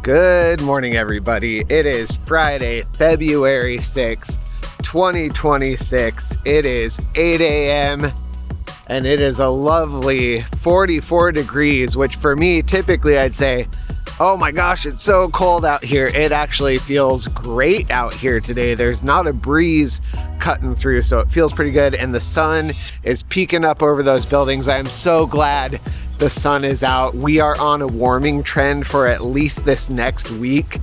Good morning, everybody. It is Friday, February 6th, 2026. It is 8 a.m. and it is a lovely 44 degrees, which for me, typically I'd say, oh my gosh, it's so cold out here. It actually feels great out here today. There's not a breeze cutting through, so it feels pretty good. And the sun is peeking up over those buildings. I am so glad the sun is out. We are on a warming trend for at least this next week.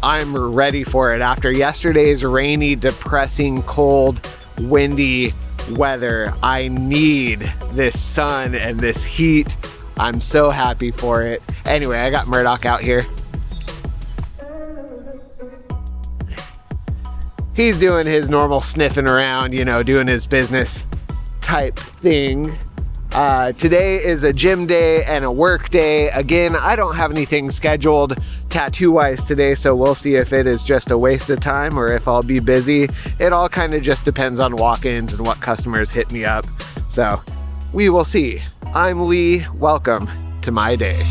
I'm ready for it. After yesterday's rainy, depressing, cold, windy weather, I need this sun and this heat. I'm so happy for it. Anyway, I got Murdoc out here. He's doing his normal sniffing around, doing his business type thing. Today is a gym day and a work day. Again, I don't have anything scheduled tattoo-wise today, so we'll see if it is just a waste of time or if I'll be busy. It all kind of just depends on walk-ins and what customers hit me up. So we will see. I'm Lee. Welcome to my day.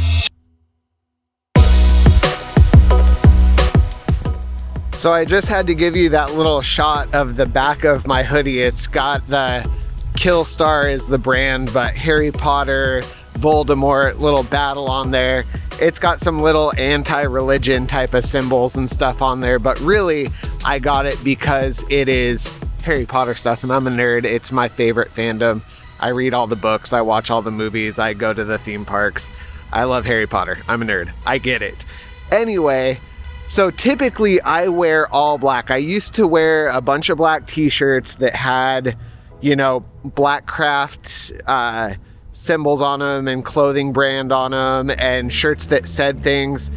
So I just had to give you that little shot of the back of my hoodie. It's got the Kill Star is the brand, but Harry Potter, Voldemort little battle on there. It's got some little anti-religion type of symbols and stuff on there, but really I got it because it is Harry Potter stuff and I'm a nerd. It's my favorite fandom. I read all the books, I watch all the movies, I go to the theme parks. I love Harry Potter. I'm a nerd. I get it. Anyway, so typically I wear all black. I used to wear a bunch of black t-shirts that had, black craft symbols on them and clothing brand on them and shirts that said things.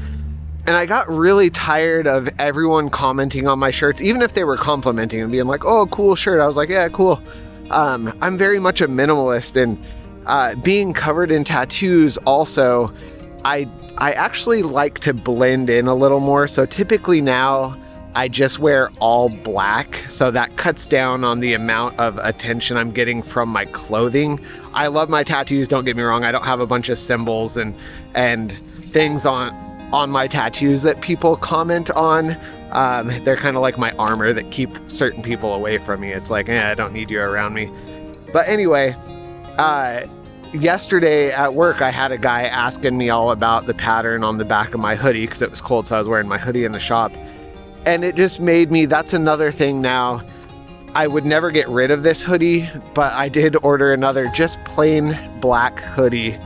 And I got really tired of everyone commenting on my shirts, even if they were complimenting and being like, oh, cool shirt. I was like, yeah, cool. I'm very much a minimalist, and being covered in tattoos also, I actually like to blend in a little more. So typically now I just wear all black, so that cuts down on the amount of attention I'm getting from my clothing. I love my tattoos, don't get me wrong. I don't have a bunch of symbols and things on my tattoos that people comment on. They're kind of like my armor that keep certain people away from me. It's like, I don't need you around me. But anyway, yesterday at work, I had a guy asking me all about the pattern on the back of my hoodie because it was cold, so I was wearing my hoodie in the shop. And it just made me, that's another thing now. I would never get rid of this hoodie, but I did order another just plain black hoodie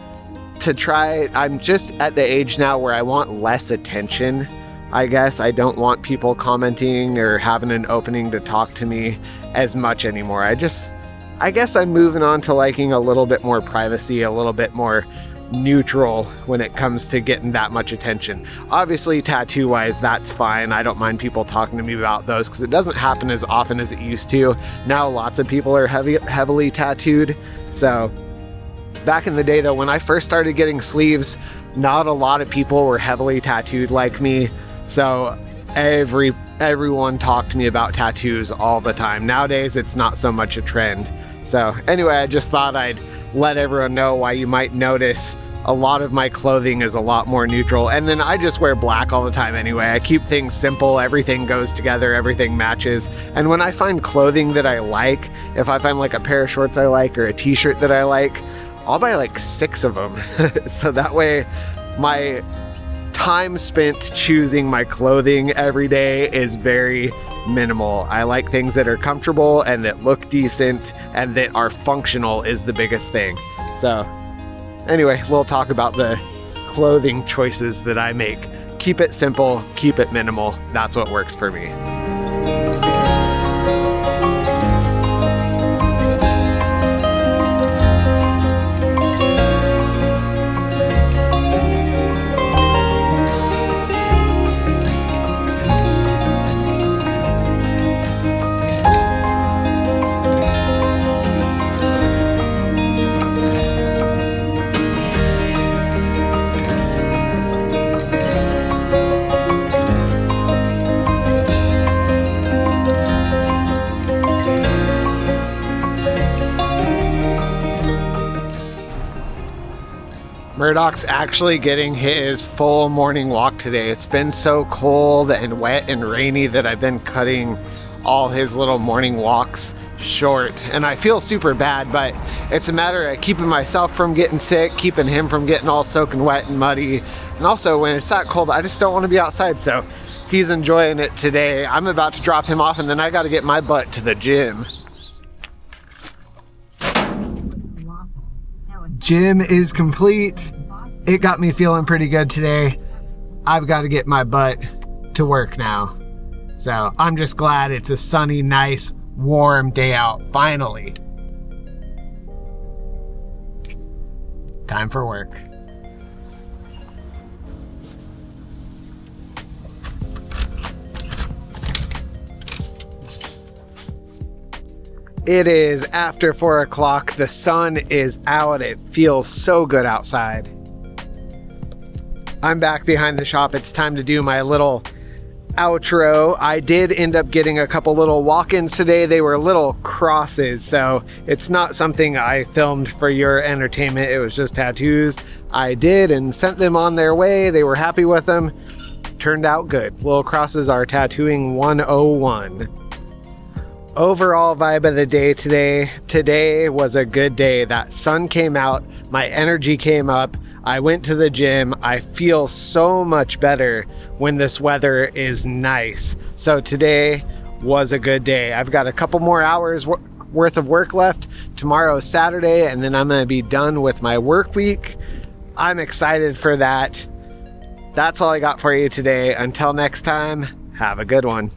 to try. I'm just at the age now where I want less attention, I guess. I don't want people commenting or having an opening to talk to me as much anymore. I guess I'm moving on to liking a little bit more privacy, a little bit more neutral when it comes to getting that much attention. Obviously, tattoo-wise, that's fine. I don't mind people talking to me about those because it doesn't happen as often as it used to. Now, lots of people are heavily tattooed. So, back in the day, though, when I first started getting sleeves, not a lot of people were heavily tattooed like me. So, everyone talked to me about tattoos all the time. Nowadays, it's not so much a trend. So, anyway, I just thought I'd let everyone know why you might notice a lot of my clothing is a lot more neutral. And then I just wear black all the time anyway. I keep things simple. Everything goes together. Everything matches. And when I find clothing that I like, if I find like a pair of shorts I like or a t-shirt that I like, I'll buy like 6 of them. So that way my time spent choosing my clothing every day is very minimal. I like things that are comfortable and that look decent and that are functional is the biggest thing. So anyway, we'll talk about the clothing choices that I make. Keep it simple, keep it minimal. That's what works for me. Murdoc's actually getting his full morning walk today. It's been so cold and wet and rainy that I've been cutting all his little morning walks short, and I feel super bad, but it's a matter of keeping myself from getting sick, keeping him from getting all soaking wet and muddy. And also, when it's that cold, I just don't want to be outside, so he's enjoying it today. I'm about to drop him off, and then I got to get my butt to the gym. Gym is complete. It got me feeling pretty good today. I've got to get my butt to work now. So I'm just glad it's a sunny, nice, warm day out, finally. Time for work. It is after 4 o'clock. The sun is out. It feels so good outside. I'm back behind the shop. It's time to do my little outro. I did end up getting a couple little walk-ins today. They were little crosses, so it's not something I filmed for your entertainment. It was just tattoos I did and sent them on their way. They were happy with them. Turned out good. Little crosses are tattooing 101. Overall vibe of the day today was a good day. That sun came out, my energy came up, I went to the gym. I feel so much better when this weather is nice. So today was a good day. I've got a couple more hours worth of work left. Tomorrow's Saturday, and then I'm going to be done with my work week. I'm excited for that. That's all I got for you today. Until next time, have a good one.